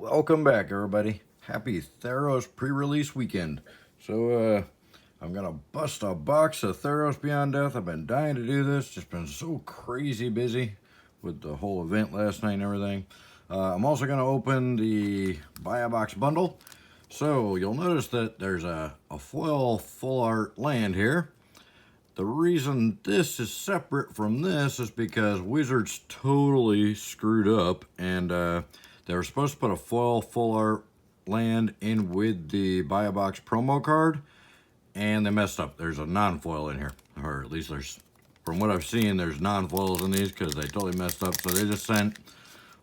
Welcome back, everybody. Happy Theros pre-release weekend. So, I'm gonna bust a box of Theros Beyond Death. I've been dying to do this. Just been so crazy busy with the whole event last night and everything. I'm also gonna open the Buy a Box bundle. So, you'll notice that there's a foil full art land here. The reason this is separate from this is because Wizards totally screwed up, and they were supposed to put a foil full art land in with the Buy a Box promo card, and they messed up. There's a non-foil in here, or at least there's, from what I've seen, there's non-foils in these because they totally messed up. So they just sent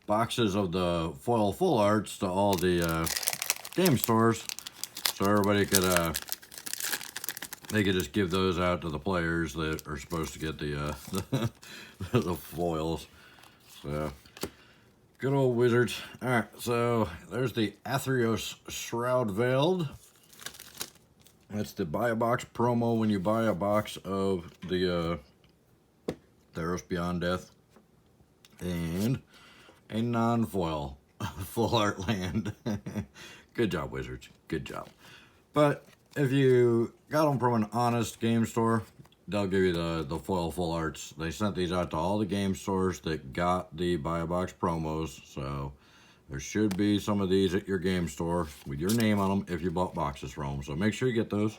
boxes of the foil full arts to all the game stores, so everybody could they could just give those out to the players that are supposed to get the the foils. So good old Wizards. All right, so there's the Theros Shroud Veiled. That's the Buy a Box promo when you buy a box of the Theros Beyond Death, and a non-foil full art land. Good job, Wizards. Good job. But if you got them from an honest game store, they'll give you the foil full arts. They sent these out to all the game stores that got the Buy a Box promos. So there should be some of these at your game store with your name on them if you bought boxes from them. So make sure you get those.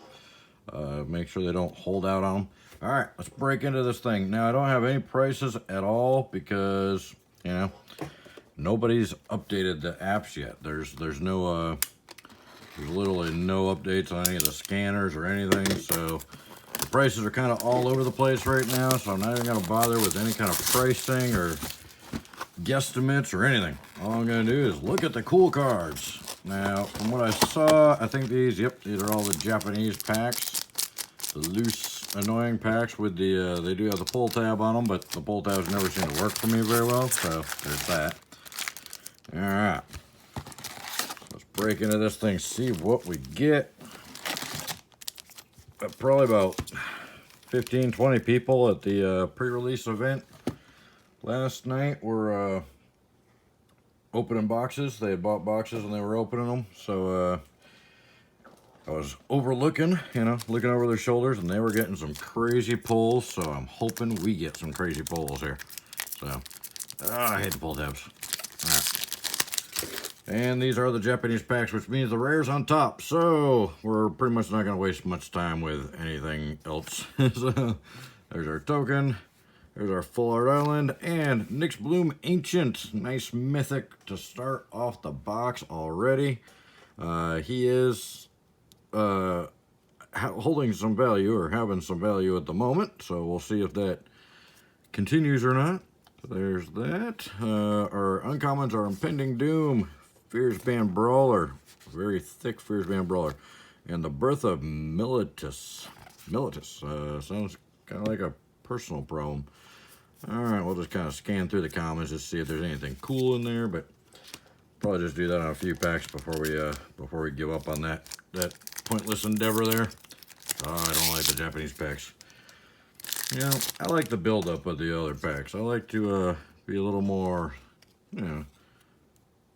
Make sure they don't hold out on them. All right, let's break into this thing. Now, I don't have any prices at all because, you know, nobody's updated the apps yet. There's no there's literally no updates on any of the scanners or anything, so the prices are kind of all over the place right now, so I'm not even going to bother with any kind of pricing or guesstimates or anything. All I'm going to do is look at the cool cards. Now, from what I saw, I think these are all the Japanese packs, the loose, annoying packs with the, they do have the pull tab on them, but the pull tabs never seem to work for me very well, so there's that. All right. Break into this thing, see what we get. Probably about 15, 20 people at the pre-release event last night were opening boxes. They had bought boxes and they were opening them. So I was overlooking, looking over their shoulders, and they were getting some crazy pulls. So I'm hoping we get some crazy pulls here. So I hate the pull tabs. All right. And these are the Japanese packs, which means the rare's on top. So we're pretty much not going to waste much time with anything else. So there's our token. There's our Full Art Island. And Nyx Bloom Ancient. Nice mythic to start off the box already. He is holding some value, or having some value at the moment. So we'll see if that continues or not. So there's that. Our uncommons are Impending Doom, Fierce Band Brawler, very thick Fierce Band Brawler, and the Birth of Militus. Sounds kind of like a personal poem. All right, we'll just kind of scan through the comments to see if there's anything cool in there, but probably just do that on a few packs before we give up on that pointless endeavor there. Oh, I don't like the Japanese packs. I like the build-up of the other packs. I like to be a little more,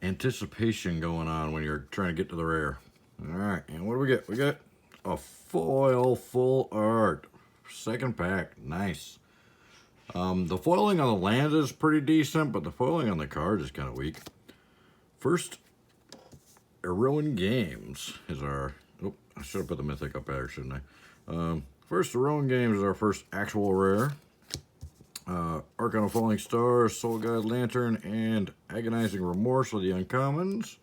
anticipation going on when you're trying to get to the rare. All right, and what do we get? We got a foil full art. Second pack, nice. The foiling on the land is pretty decent, but the foiling on the card is kind of weak. First, Heroin Games is our, oh, I should have put the mythic up there, shouldn't I? First, Heroin Games is our first actual rare. Archon of Falling Star, Soul Guide Lantern, and Agonizing Remorse are the uncommons.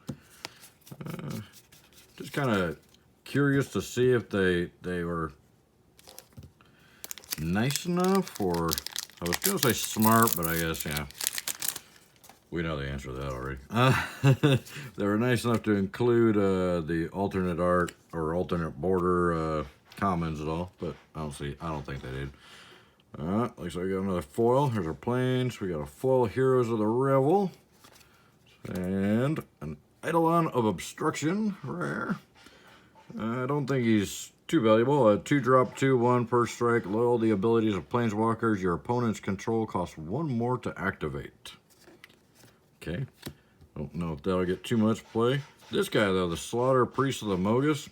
Just kind of curious to see if they were nice enough, or I was going to say smart, but I guess, we know the answer to that already. They were nice enough to include the alternate art or alternate border commons at all, but I don't think they did. Looks like we got another foil. Here's our planes. We got a foil Heroes of the Revel. And an Eidolon of Obstruction, rare. I don't think he's too valuable. A 2-drop, 2/1 per strike. Loyal the abilities of Planeswalkers. Your opponent's control costs 1 more to activate. Okay. Don't know if that'll get too much play. This guy though, the Slaughter Priest of the Mogus,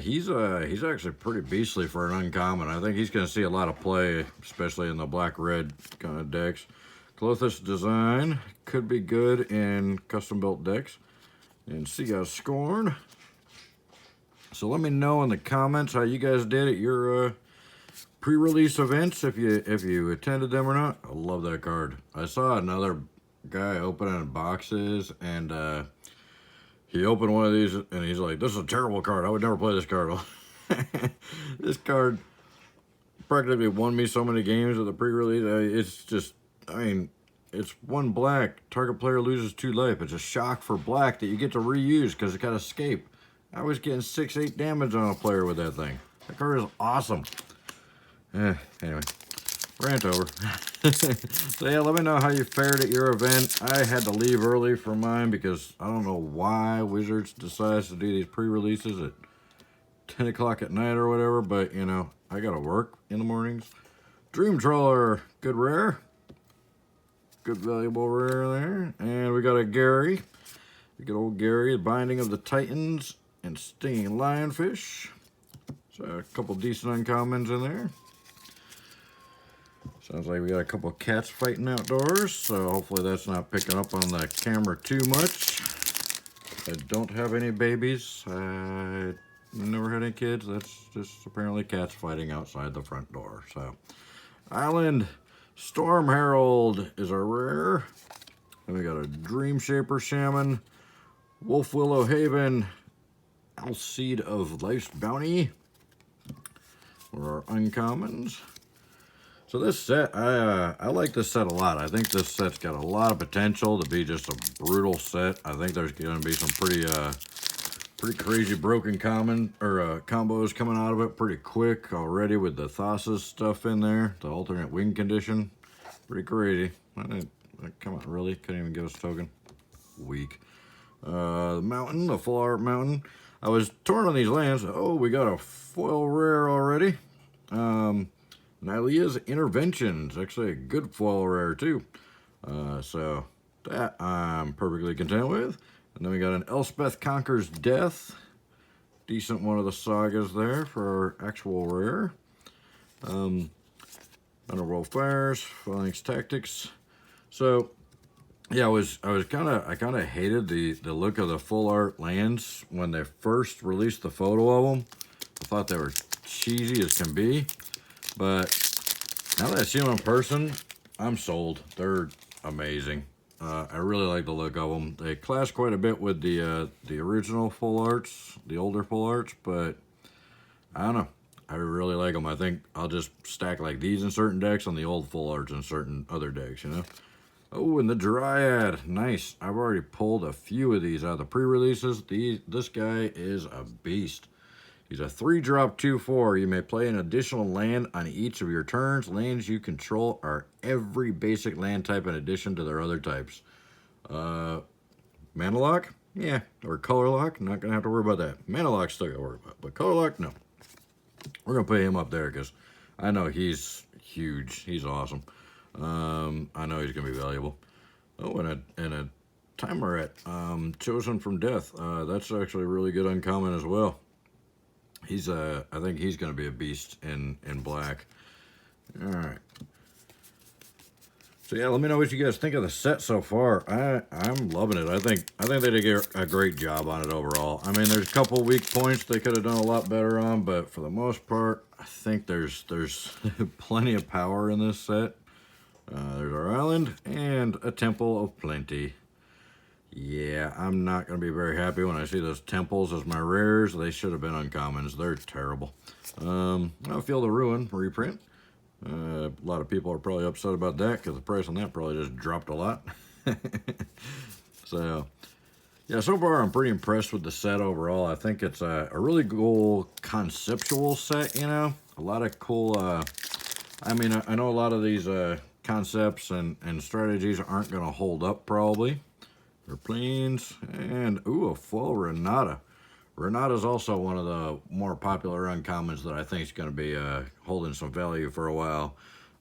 he's actually pretty beastly for an uncommon. I think he's going to see a lot of play, especially in the black-red kind of decks. Clothis design could be good in custom-built decks. And Sea God Scorn. So let me know in the comments how you guys did at your pre-release events, if you attended them or not. I love that card. I saw another guy opening boxes, and he opened one of these, and he's like, "This is a terrible card. I would never play this card." This card practically won me so many games with the pre-release. It's just, I mean, it's 1 black. Target player loses 2 life. It's a shock for black that you get to reuse because it got escape. I was getting 6-8 damage on a player with that thing. That card is awesome. Anyway, rant over. So yeah, let me know how you fared at your event. I had to leave early for mine because I don't know why Wizards decides to do these pre-releases at 10 o'clock at night or whatever, but you know, I gotta work in the mornings. Dream Trawler, good rare. Good valuable rare there. And we got a Gary. Good old Gary, the Binding of the Titans and Stinging Lionfish. So a couple decent uncommons in there. Sounds like we got a couple of cats fighting outdoors, so hopefully that's not picking up on the camera too much. I don't have any babies. I never had any kids. That's just apparently cats fighting outside the front door. So, Island Storm Herald is our rare. Then we got a Dream Shaper Shaman, Wolf Willow Haven, Alseed of Life's Bounty for our uncommons. So this set, I like this set a lot. I think this set's got a lot of potential to be just a brutal set. I think there's going to be some pretty crazy broken combos coming out of it pretty quick already with the Thassa's stuff in there, the alternate wing condition. Pretty crazy. Come on, really? Couldn't even give us a token. Weak. The mountain, the full art mountain. I was torn on these lands. Oh, we got a foil rare already. Nylea's Interventions, actually a good foil rare too. So that I'm perfectly content with. And then we got an Elspeth Conquers Death. Decent one of the sagas there for our actual rare. Underworld Fires, Phalanx Tactics. So yeah, I kind of hated the look of the full art lands when they first released the photo of them. I thought they were cheesy as can be. But now that I see them in person, I'm sold. They're amazing. I really like the look of them. They clash quite a bit with the original full arts, the older full arts, but I don't know. I really like them. I think I'll just stack like these in certain decks and the old full arts in certain other decks, you know? Oh, and the Dryad. Nice. I've already pulled a few of these out of the pre-releases. This guy is a beast. He's a 3-drop 2/4. You may play an additional land on each of your turns. Lands you control are every basic land type in addition to their other types. Mana lock? Yeah. Or color lock? Not going to have to worry about that. Mana lock still got to worry about. But color lock? No. We're going to put him up there because I know he's huge. He's awesome. I know he's going to be valuable. Oh, and a Timerat. Chosen from Death. That's actually a really good uncommon as well. He's I think he's going to be a beast in black. All right. So yeah, let me know what you guys think of the set so far. I'm loving it. I think they did a great job on it overall. I mean, there's a couple weak points they could have done a lot better on, but for the most part, I think there's plenty of power in this set. There's our island and a Temple of Plenty. Yeah, I'm not going to be very happy when I see those temples as my rares. They should have been uncommons. They're terrible. I'll Feel the Ruin reprint. A lot of people are probably upset about that because the price on that probably just dropped a lot. So, yeah, so far I'm pretty impressed with the set overall. I think it's a really cool conceptual set, you know. A lot of cool, I mean, I know a lot of these concepts and strategies aren't going to hold up probably. Their planes, and ooh, a full Renata. Renata's also one of the more popular uncommons that I think is going to be holding some value for a while.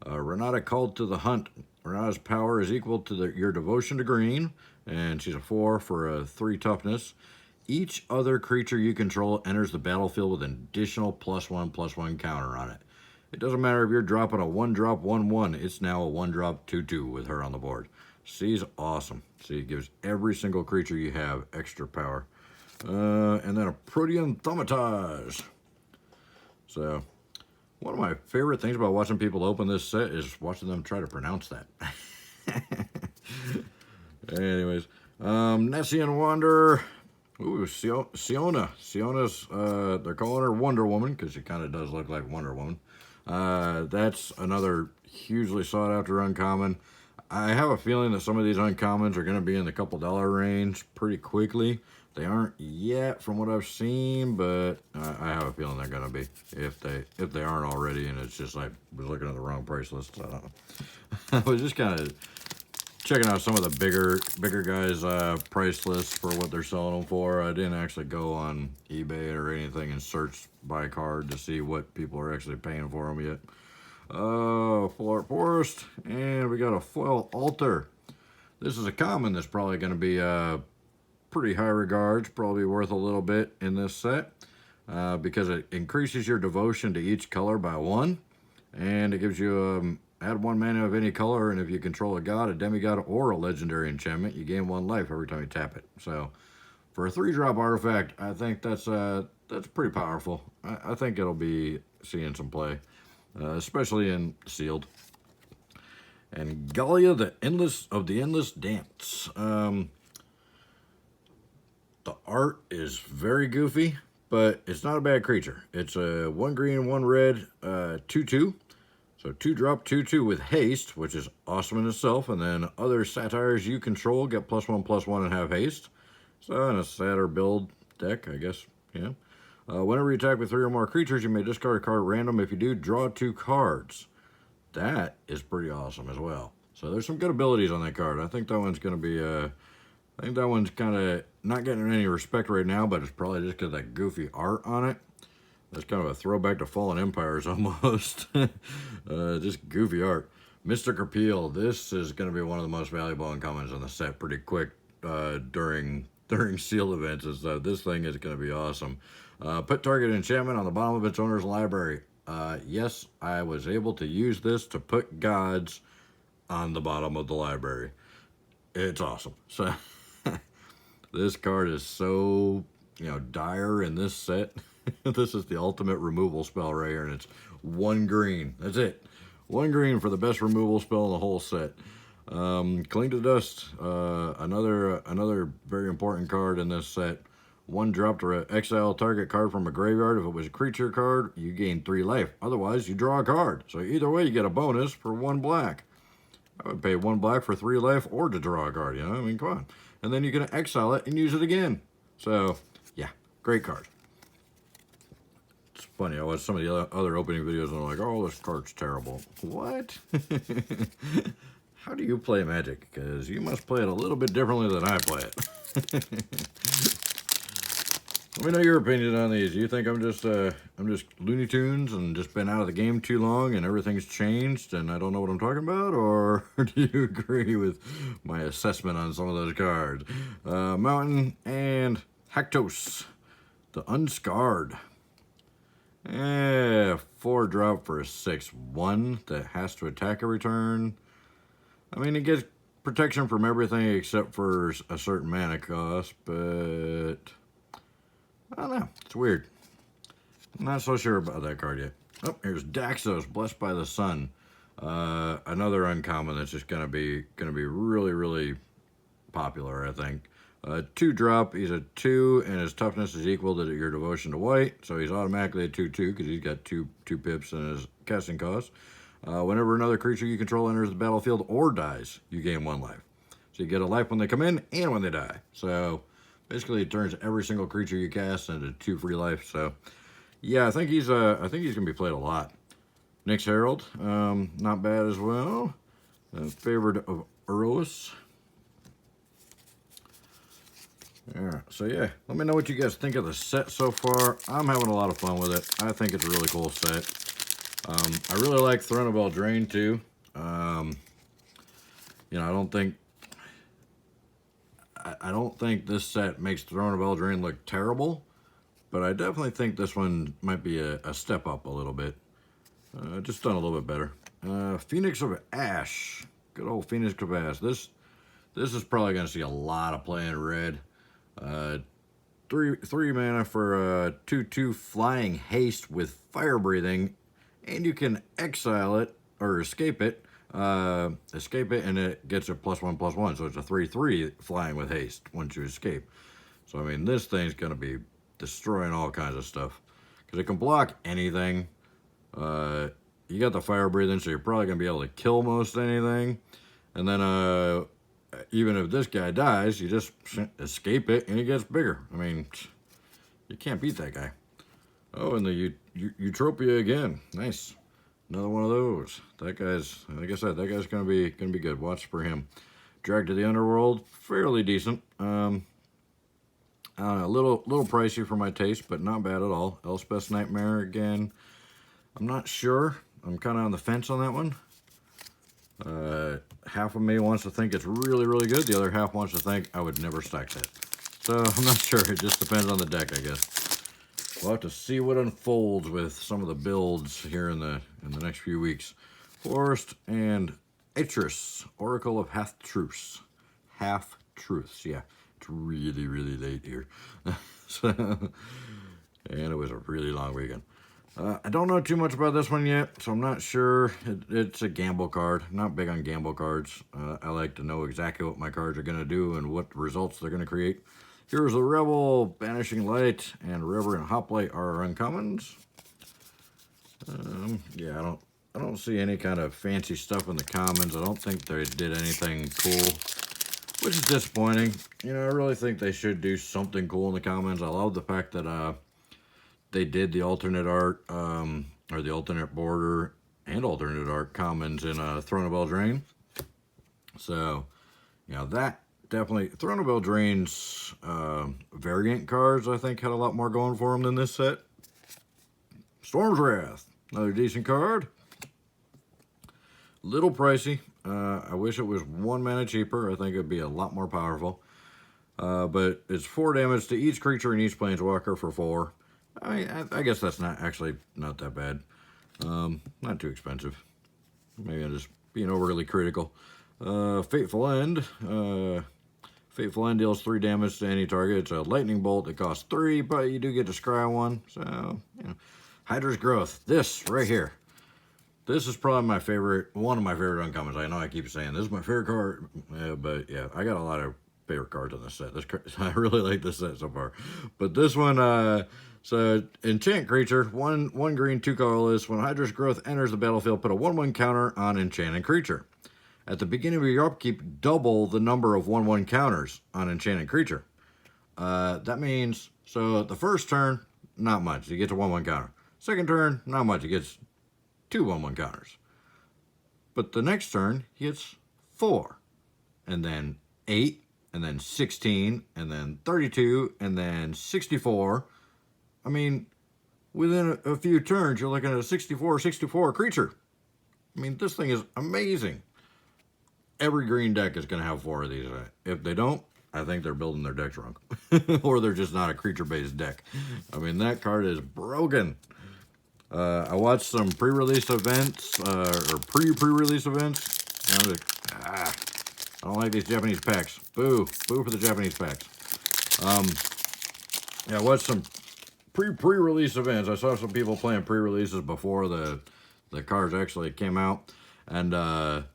Renata called to the hunt. Renata's power is equal to your devotion to green, and she's a 4 for a 3 toughness. Each other creature you control enters the battlefield with an additional +1/+1 counter on it. It doesn't matter if you're dropping a 1-drop 1/1, it's now a 1-drop 2/2 with her on the board. She's awesome. See, it gives every single creature you have extra power. And then a Protean Thaumatage. So, one of my favorite things about watching people open this set is watching them try to pronounce that. Anyways, Nessian Wanderer. Ooh, Siona. Siona's, they're calling her Wonder Woman because she kind of does look like Wonder Woman. That's another hugely sought after uncommon. I have a feeling that some of these uncommons are going to be in the couple dollar range pretty quickly. They aren't yet from what I've seen, but I have a feeling they're going to be if they aren't already. And it's just like I was looking at the wrong price list. I was just kind of checking out some of the bigger guys' price lists for what they're selling them for. I didn't actually go on eBay or anything and search by card to see what people are actually paying for them yet. Full Art Forest, and we got a foil altar. This is a common that's probably going to be pretty high regards, probably worth a little bit in this set because it increases your devotion to each color by 1, and it gives you add 1 mana of any color, and if you control a god, a demigod, or a legendary enchantment, you gain 1 life every time you tap it. So for a 3-drop artifact, I think that's pretty powerful. I think it'll be seeing some play. Especially in sealed. And Galia, the Endless Dance. The art is very goofy, but it's not a bad creature. It's a 1 green, 1 red, 2/2. So 2-drop 2/2 with haste, which is awesome in itself. And then other satyrs you control get +1/+1 and have haste. So in a satyr build deck, I guess. Yeah. Whenever you attack with 3 or more creatures, you may discard a card at random. If you do, draw 2 cards. That is pretty awesome as well. So there's some good abilities on that card. I think that one's going to be, I think that one's kind of not getting any respect right now, but it's probably just because of that goofy art on it. That's kind of a throwback to Fallen Empires almost. Just goofy art. Mystic Appeal. This is going to be one of the most valuable uncommons on the set pretty quick during sealed events. So this thing is going to be awesome. Put target enchantment on the bottom of its owner's library. Yes, I was able to use this to put gods on the bottom of the library. It's awesome. So this card is so, dire in this set. This is the ultimate removal spell right here, and it's 1 green. That's it. 1 green for the best removal spell in the whole set. Cling to Dust. Another very important card in this set. 1 drop to exile target card from a graveyard. If it was a creature card, you gain 3 life. Otherwise, you draw a card. So either way, you get a bonus for 1 black. I would pay 1 black for 3 life or to draw a card, I mean, come on. And then you can exile it and use it again. So, yeah, great card. It's funny, I watched some of the other opening videos and I'm like, oh, this card's terrible. What? How do you play Magic? Because you must play it a little bit differently than I play it. Let me know your opinion on these. You think I'm just Looney Tunes and just been out of the game too long and everything's changed and I don't know what I'm talking about? Or do you agree with my assessment on some of those cards? Mountain and Haktos, the Unscarred. 4-drop for a 6/1 that has to attack every turn. I mean, it gets protection from everything except for a certain mana cost, but I don't know. It's weird. I'm not so sure about that card yet. Oh, here's Daxos, Blessed by the Sun. Another uncommon that's just gonna be really, really popular, I think. 2-drop. He's a 2, and his toughness is equal to your devotion to white. So he's automatically a 2/2 because he's got two pips in his casting cost. Whenever another creature you control enters the battlefield or dies, you gain 1 life. So you get a life when they come in and when they die. So basically, it turns every single creature you cast into 2 free life. So, yeah, I think he's gonna be played a lot. Nyx Herald, not bad as well. Favored of Eros. Yeah, so yeah, let me know what you guys think of the set so far. I'm having a lot of fun with it. I think it's a really cool set. I really like Throne of Eldraine too. You know, I don't think this set makes Throne of Eldraine look terrible, but I definitely think this one might be a step up a little bit. Just done a little bit better. Phoenix of Ash. Good old Phoenix of Ash. This is probably going to see a lot of play in red. Three mana for 2/2 flying haste with fire breathing, and you can exile it or escape it. And it gets a +1/+1, so it's a 3/3 flying with haste once you escape. So I mean, this thing's going to be destroying all kinds of stuff because it can block anything. You got the fire breathing, so you're probably going to be able to kill most anything. And then even if this guy dies, you just escape it and he gets bigger. I mean, you can't beat that guy. Oh, and the Utopia again. Nice. Another one of those. That guy's, like I said, that guy's gonna be good. Watch for him. Drag to the Underworld, fairly decent. A little pricey for my taste, but not bad at all. Elspeth's Nightmare again. I'm not sure. I'm kind of on the fence on that one. Half of me wants to think it's really, really good. The other half wants to think I would never stack that. So I'm not sure. It just depends on the deck, I guess. We'll have to see what unfolds with some of the builds here in the next few weeks. Forest and Atris, Oracle of Half-Truths. Half-Truths, yeah. It's really, really late here. And it was a really long weekend. I don't know too much about this one yet, so I'm not sure. It's a gamble card. Not big on gamble cards. I like to know exactly what my cards are going to do and what results they're going to create. Here's the Rebel, Banishing Light, and Reverent Hoplite are uncommons. Yeah, I don't see any kind of fancy stuff in the commons. I don't think they did anything cool, which is disappointing. You know, I really think they should do something cool in the commons. I love the fact that they did the alternate art, or the alternate border and alternate art commons in Throne of Eldraine. So, you know, that definitely, Throne of Eldraine's variant cards, I think, had a lot more going for them than this set. Storm's Wrath, another decent card. Little pricey. I wish it was 1 mana cheaper. I think it'd be a lot more powerful. But it's 4 damage to each creature and each planeswalker for 4. I mean, I guess that's not that bad. Not too expensive. Maybe I'm just being overly critical. Fateful End. Fateful End deals 3 damage to any target. It's a lightning bolt that costs 3, but you do get to scry 1. So, you know. Hydra's Growth. This right here. This is probably one of my favorite uncommons. I know I keep saying this is my favorite card, but yeah, I got a lot of favorite cards on this set. I really like this set so far. But this one, so enchant creature, one green, 2 colorless. When Hydra's Growth enters the battlefield, put a 1/1 counter on enchanted creature. At the beginning of your upkeep, double the number of 1/1 counters on enchanted creature. That means, so the first turn, not much. He gets a 1/1 counter. Second turn, not much. He gets 2 1/1 counters. But the next turn, he gets 4. And then 8, and then 16, and then 32, and then 64. I mean, within a few turns, you're looking at a 64 creature. I mean, this thing is amazing. Every green deck is going to have 4 of these. If they don't, I think they're building their decks wrong. Or they're just not a creature-based deck. I mean, that card is broken. I watched some pre-release events, or pre-release events. And I'm like, I don't like these Japanese packs. Boo. Boo for the Japanese packs. Yeah, I watched some pre-release events. I saw some people playing pre-releases before the cards actually came out. And a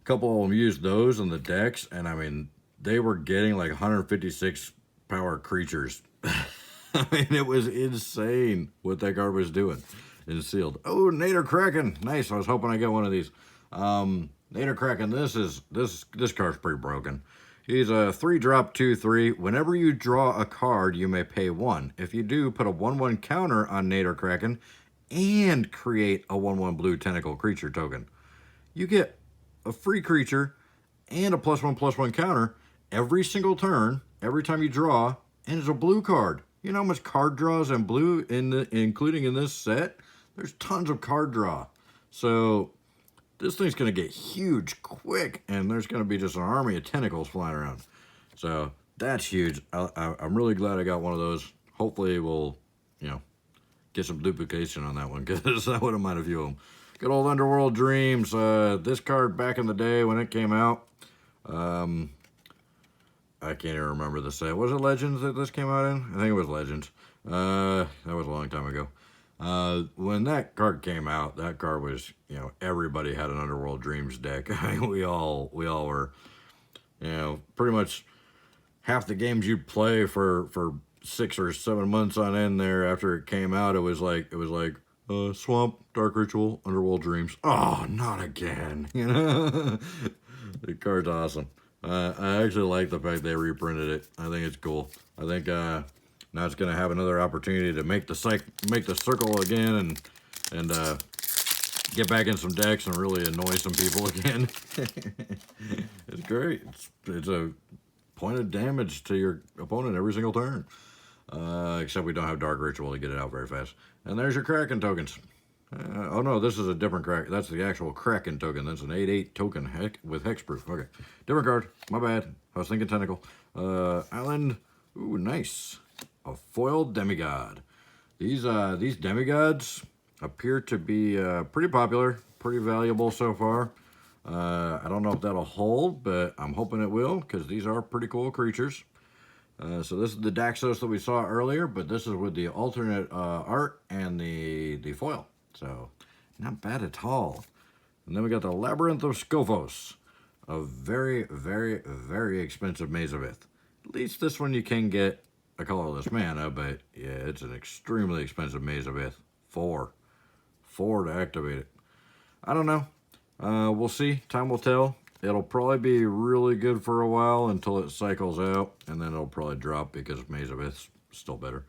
couple of them used those in the decks. And I mean, they were getting like 156 power creatures. I mean, it was insane what that card was doing in sealed. Oh, Nader Kraken. Nice. I was hoping I get one of these. Nader Kraken, this card's pretty broken. He's a 3-drop 2/3. Whenever you draw a card, you may pay 1. If you do, put a 1/1 counter on Nader Kraken and create a 1/1 blue tentacle creature token. You get a free creature and a +1/+1 counter every single turn, every time you draw, and it's a blue card. You know how much card draws and blue including in this set? there's tons of card draw. So this thing's going to get huge quick, and there's going to be just an army of tentacles flying around. So that's huge. I'm really glad I got one of those. Hopefully we'll, get some duplication on that one, because I wouldn't mind a few of them. Good old Underworld Dreams. This card back in the day when it came out, I can't even remember the set. Was it Legends that this came out in? I think it was Legends. That was a long time ago. When that card came out, that card was, everybody had an Underworld Dreams deck. I mean, we all were, pretty much half the games you'd play for 6 or 7 months on end there after it came out. It was like Swamp, Dark Ritual, Underworld Dreams. Oh, not again. The card's awesome. I actually like the fact they reprinted it. I think it's cool. I think now it's gonna have another opportunity to make the circle again and get back in some decks and really annoy some people again. It's great. It's a point of damage to your opponent every single turn. Except we don't have Dark Ritual to get it out very fast. And there's your Kraken tokens. Oh no, this is a different Kraken. That's the actual Kraken token. That's an 8/8 token with hexproof. Okay, different card. My bad. I was thinking tentacle. Island. Ooh, nice. A foiled demigod. These demigods appear to be pretty popular, pretty valuable so far. I don't know if that'll hold, but I'm hoping it will, because these are pretty cool creatures. So this is the Daxos that we saw earlier, but this is with the alternate art and the foil. So not bad at all. And then we got the Labyrinth of Scophos, a very, very, very expensive Maze of Ith. At least this one you can get a colorless mana, but yeah, it's an extremely expensive Maze of Ith. 4 to activate it. I don't know. We'll see. Time will tell. It'll probably be really good for a while until it cycles out, and then it'll probably drop because Maze of Ith's still better.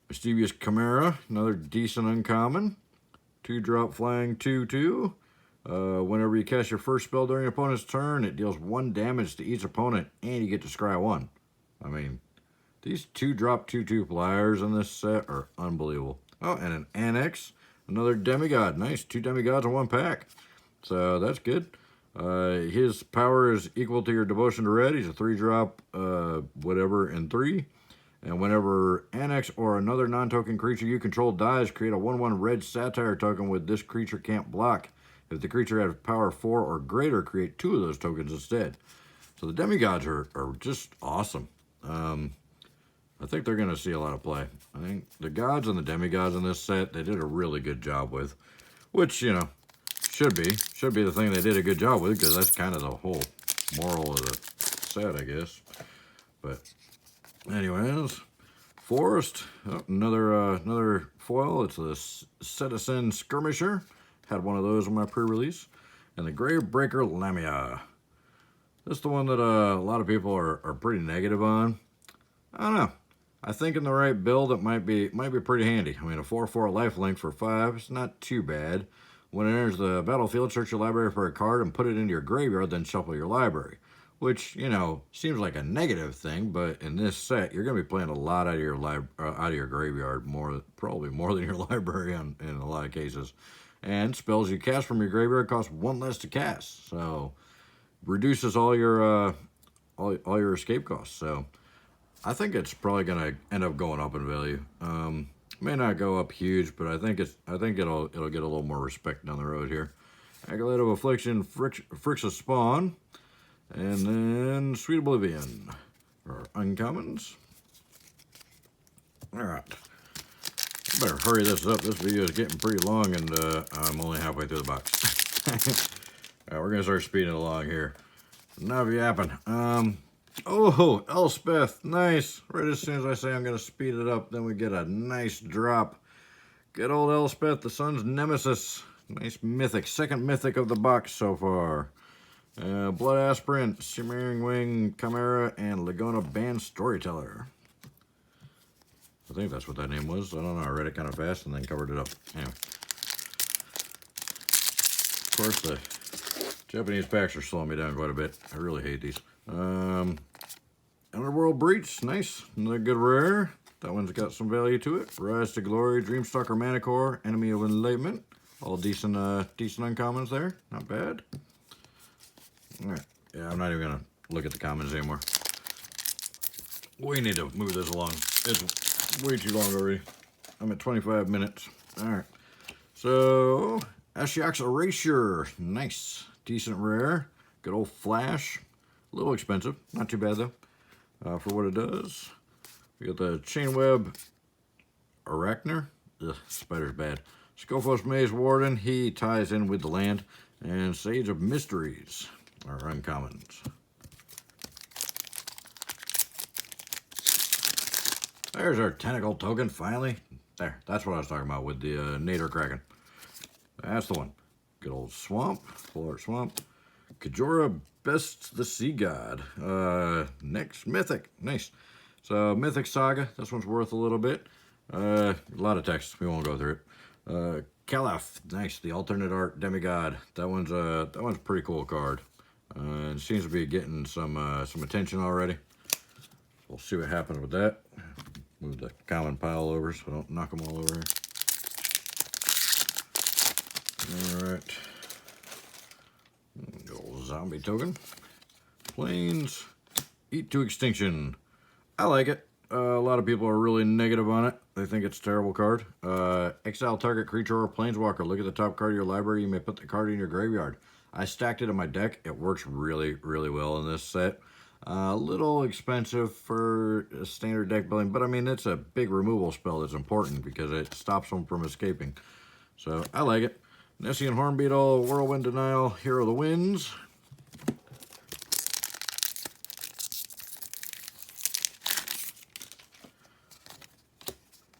Mischievous Chimera, another decent uncommon. 2-drop flying 2/2. Whenever you cast your first spell during your opponent's turn, it deals 1 damage to each opponent, and you get to scry 1. I mean, these 2-drop 2/2 flyers in this set are unbelievable. Oh, and an Annex, another demigod. Nice, 2 demigods in 1 pack. So that's good. His power is equal to your devotion to red. He's a 3-drop, whatever, in 3. And whenever Annex or another non-token creature you control dies, create a 1/1 red satire token with this creature can't block. If the creature has power 4 or greater, create 2 of those tokens instead. So the demigods are just awesome. I think they're going to see a lot of play. I think the gods and the demigods in this set, they did a really good job with. Which, should be the thing they did a good job with, because that's kind of the whole moral of the set, I guess. But anyways, Forest, another foil. It's the Citizen Skirmisher. Had one of those in my pre-release. And the Gravebreaker Lamia. This is the one that a lot of people are pretty negative on. I don't know. I think in the right build it might be pretty handy. I mean, a 4/4 lifelink for 5 is not too bad. When it enters the battlefield, search your library for a card and put it into your graveyard, then shuffle your library. Which, seems like a negative thing, but in this set, you're going to be playing a lot out of your graveyard, probably more than your library in a lot of cases. And spells you cast from your graveyard cost 1 less to cast, so reduces all your escape costs. So I think it's probably going to end up going up in value. May not go up huge, but I think it'll get a little more respect down the road here. Acolyte of Affliction, Phyrexian Spawn, and then Sweet Oblivion are uncommons. All right, I better hurry this up. This video is getting pretty long, and I'm only halfway through the box. All right, we're gonna start speeding along here. Enough yapping. Oh, Elspeth, nice. Right as soon as I say I'm going to speed it up, then we get a nice drop. Good old Elspeth, the sun's nemesis. Nice mythic, second mythic of the box so far. Blood Aspirant, Shimmering Wing, Chimera, and Laguna Band Storyteller. I think that's what that name was. I don't know, I read it kind of fast and then covered it up. Anyway. Of course, the Japanese packs are slowing me down quite a bit. I really hate these. Underworld Breach, nice. Another good rare. That one's got some value to it. Rise to Glory, Dreamstalker, Manicore, Enemy of Enlightenment. All decent uncommons there. Not bad. All right. Yeah, I'm not even gonna look at the comments anymore. We need to move this along. It's way too long already. I'm at 25 minutes. All right. So, Ashiok's Erasure. Nice. Decent rare. Good old flash. A little expensive. Not too bad, though, for what it does. We got the Chainweb Arachner. Ugh, spider's bad. Skophos Maze Warden. He ties in with the land. And Sage of Mysteries are uncommons. There's our tentacle token, finally. There, that's what I was talking about with the Nader Kraken. That's the one. Good old Swamp, Full Art Swamp. Kajora Best the Sea God. Next, Mythic. Nice. So, Mythic Saga. This one's worth a little bit. A lot of text. We won't go through it. Calaf. Nice. The alternate art demigod. That one's a pretty cool card. It seems to be getting some attention already. We'll see what happens with that. Move the common pile over so I don't knock them all over here. Alright. Old zombie token. Plains. Eat to Extinction. I like it. A lot of people are really negative on it. They think it's a terrible card. Exile target creature or planeswalker. Look at the top card of your library. You may put the card in your graveyard. I stacked it in my deck. It works really, really well in this set. A little expensive for a standard deck building, but I mean, it's a big removal spell that's important because it stops them from escaping. So, I like it. Nessian Hornbeetle, Whirlwind Denial, Hero of the Winds.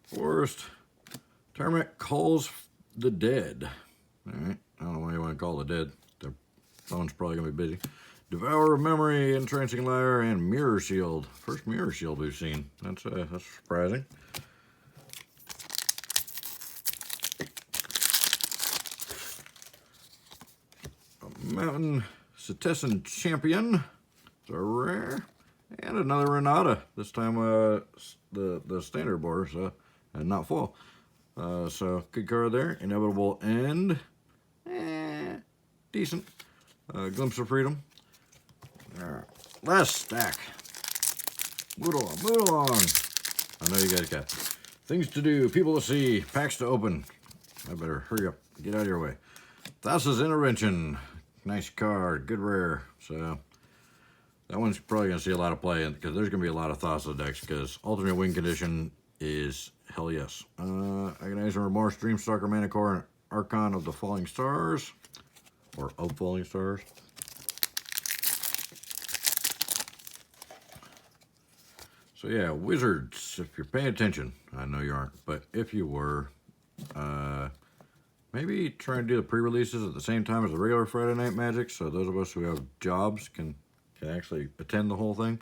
Forest. Termit Calls the Dead. Alright, I don't know why you want to call the dead. Their phone's probably going to be busy. Devourer of Memory, Entrancing Lyre, and Mirror Shield. First Mirror Shield we've seen. That's surprising. A Mountain Cetizen Champion. It's a rare. And another Renata. This time the standard borders and not full. So good card there. Inevitable End. Decent. Glimpse of Freedom. Alright, last stack. Move along, move along. I know you guys got things to do, people to see, packs to open. I better hurry up, get out of your way. Thassa's Intervention. Nice card, good rare. So, that one's probably going to see a lot of play because there's going to be a lot of Thassa decks because alternate win condition is hell yes. Agonizer Remorse, Dreamstalker, Manicore, and Archon of the Falling Stars. Or of Falling Stars. So yeah, Wizards, if you're paying attention, I know you aren't, but if you were, maybe try and do the pre-releases at the same time as the regular Friday Night Magic, so those of us who have jobs can actually attend the whole thing.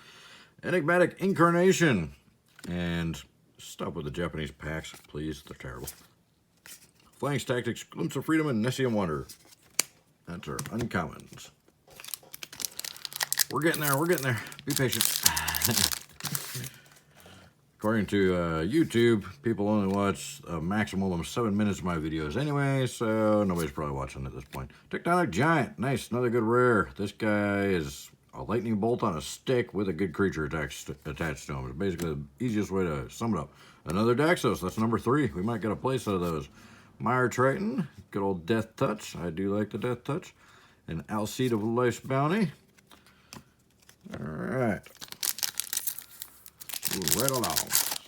Enigmatic Incarnation, and stop with the Japanese packs, please, they're terrible. Flanks Tactics, Glimpse of Freedom, and Nessian Wonder. That's our uncommons. We're getting there, be patient. According to YouTube, people only watch a maximum of 7 minutes of my videos anyway, so nobody's probably watching at this point. Tectonic Giant, nice, another good rare. This guy is a lightning bolt on a stick with a good creature attached to him. It's basically the easiest way to sum it up. Another Daxos, that's number 3. We might get a place out of those. Mire Triton, good old Death Touch. I do like the Death Touch. And Alseid of Life's Bounty. All right. Right along.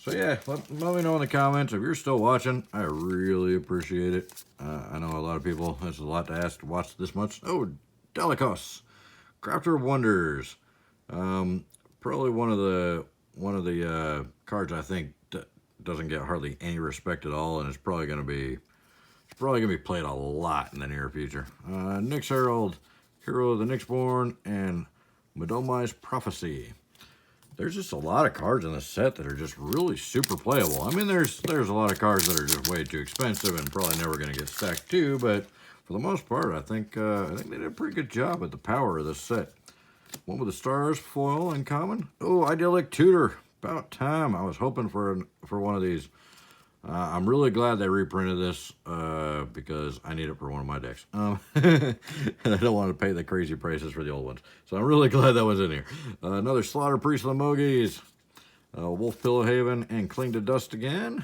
So yeah, let me know in the comments if you're still watching. I really appreciate it. I know a lot of people, it's a lot to ask to watch this much. Oh, Delicos, Crafter of Wonders. Probably one of the cards I think doesn't get hardly any respect at all, and it's probably gonna be played a lot in the near future. Nyx Herald, Hero of the Nyxborn, and Medomai's Prophecy. There's just a lot of cards in this set that are just really super playable. I mean, there's a lot of cards that are just way too expensive and probably never going to get stacked too, but for the most part, I think they did a pretty good job at the power of this set. One with the Stars foil in common. Oh, Idyllic Tutor, about time. I was hoping for one of these. I'm really glad they reprinted this because I need it for one of my decks. I don't want to pay the crazy prices for the old ones. So I'm really glad that was in here. Another Slaughter Priest of the Mogies, Wolf Pillowhaven, and Cling to Dust again.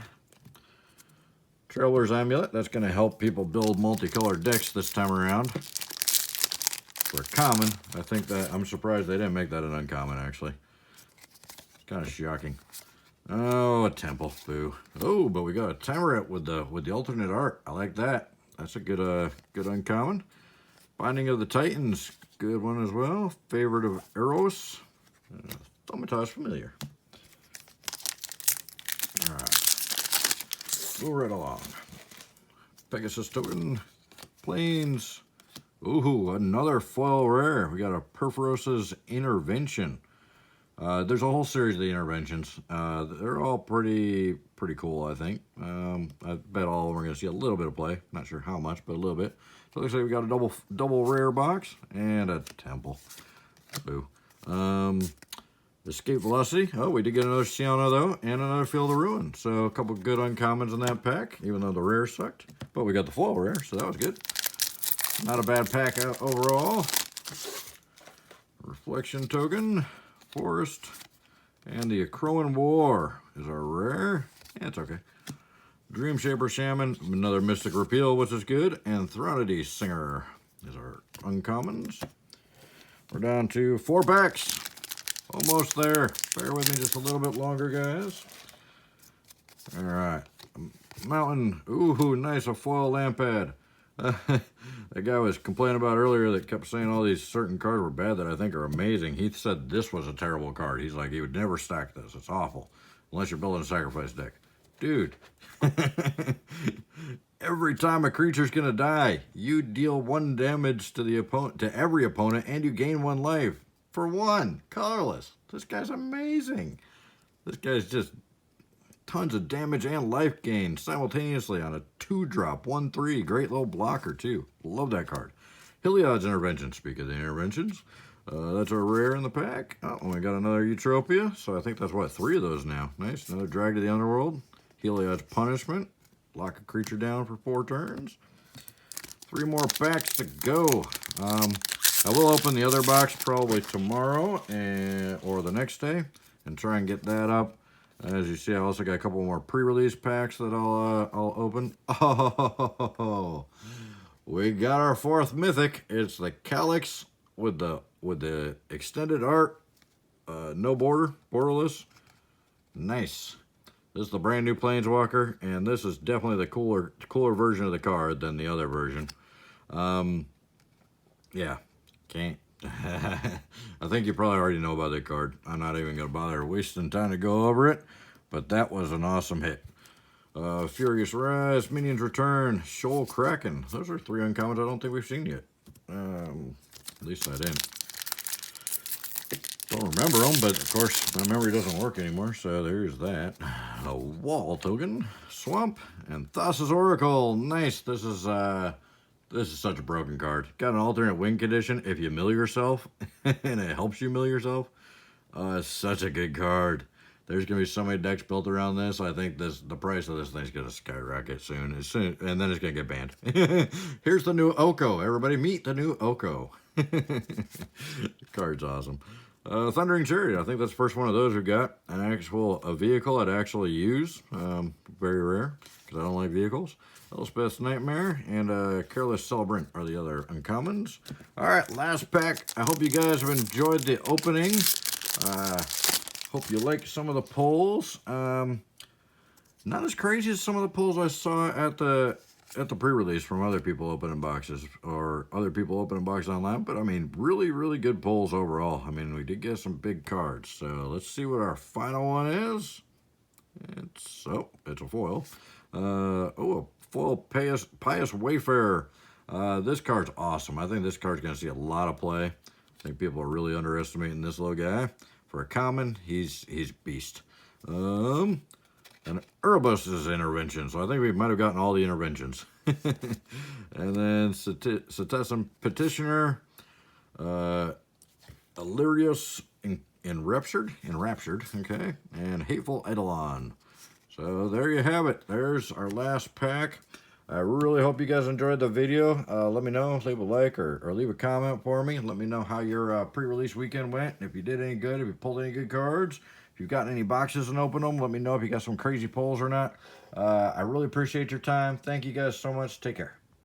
Traveler's Amulet. That's going to help people build multicolored decks this time around. For common, I think that I'm surprised they didn't make that an uncommon, actually. It's kind of shocking. Oh, a temple, boo. Oh, but we got a Tamaret with the alternate art. I like that. That's a good uncommon. Binding of the Titans, good one as well. Favorite of Eros. Thaumatos Familiar. All right, move right along. Pegasus token, Plains. Ooh, another foil rare. We got a Perforos's Intervention. There's a whole series of the interventions. They're all pretty cool, I think. I bet all of them are going to see a little bit of play. Not sure how much, but a little bit. So it looks like we got a double rare box and a temple. Boo. Escape Velocity. Oh, we did get another Siona though, and another Field of Ruin. So a couple good uncommons in that pack, even though the rare sucked. But we got the foil rare, so that was good. Not a bad pack overall. Reflection token. Forest, and the Akroan War is our rare. Yeah, it's okay. Dream Shaper Shaman, another Mystic Repeal, which is good, and Thronody Singer is our uncommons. We're down to 4 packs. Almost there. Bear with me just a little bit longer, guys. All right. Mountain. Ooh, nice, a foil Lampad. That guy was complaining about earlier that kept saying all these certain cards were bad that I think are amazing. He said this was a terrible card. He's like, he would never stack this. It's awful. Unless you're building a sacrifice deck. Dude. Every time a creature's going to die, you deal 1 damage to the opponent, to every opponent, and you gain 1 life. For 1. Colorless. This guy's amazing. This guy's just tons of damage and life gain simultaneously on a 2-drop, 1/3. Great little blocker, too. Love that card. Heliod's Intervention. Speak of the interventions. That's our rare in the pack. Oh, we got another Eutropia. So I think that's, what, 3 of those now. Nice. Another Drag to the Underworld. Heliod's Punishment. Lock a creature down for 4 turns. 3 more packs to go. I will open the other box probably tomorrow or the next day and try and get that up. As you see, I also got a couple more pre-release packs that I'll open. Oh, we got our 4th mythic. It's the Calyx with the extended art, no border, borderless. Nice. This is the brand new Planeswalker, and this is definitely the cooler version of the card than the other version. Yeah, can't. I think you probably already know about that card. I'm not even going to bother wasting time to go over it, but that was an awesome hit. Furious Rise, Minions Return, Shoal Kraken. Those are 3 uncommons I don't think we've seen yet. At least I didn't. Don't remember them, but of course my memory doesn't work anymore, so there's that. A Wall token, Swamp, and Thassa's Oracle. Nice. This is such a broken card. Got an alternate win condition if you mill yourself, and it helps you mill yourself. It's such a good card. There's going to be so many decks built around this. I think the price of this thing's going to skyrocket soon, and then it's going to get banned. Here's the new Oko. Everybody meet the new Oko. The card's awesome. Thundering Chariot. I think that's the first one of those we got. A vehicle I'd actually use. Very rare, because I don't like vehicles. Elspeth's Nightmare and Careless Celebrant are the other uncommons. All right, last pack. I hope you guys have enjoyed the opening. Hope you like some of the pulls. Not as crazy as some of the pulls I saw at the pre-release from other people opening boxes or other people opening boxes online, but I mean, really good pulls overall. I mean, we did get some big cards. So let's see what our final one is. It's a foil. A foil Pious Wayfarer. This card's awesome. I think this card's going to see a lot of play. I think people are really underestimating this little guy. For a common, he's beast. And Erebus's Intervention. So I think we might have gotten all the interventions. And then Setessan Petitioner. Illyrios Enraptured, okay, and Hateful Eidolon. So there you have it. There's our last pack. I really hope you guys enjoyed the video. Let me know, leave a like or leave a comment for me. Let me know how your pre-release weekend went. If you did any good, if you pulled any good cards, if you've gotten any boxes and opened them, let me know if you got some crazy pulls or not. I really appreciate your time. Thank you guys so much. Take care.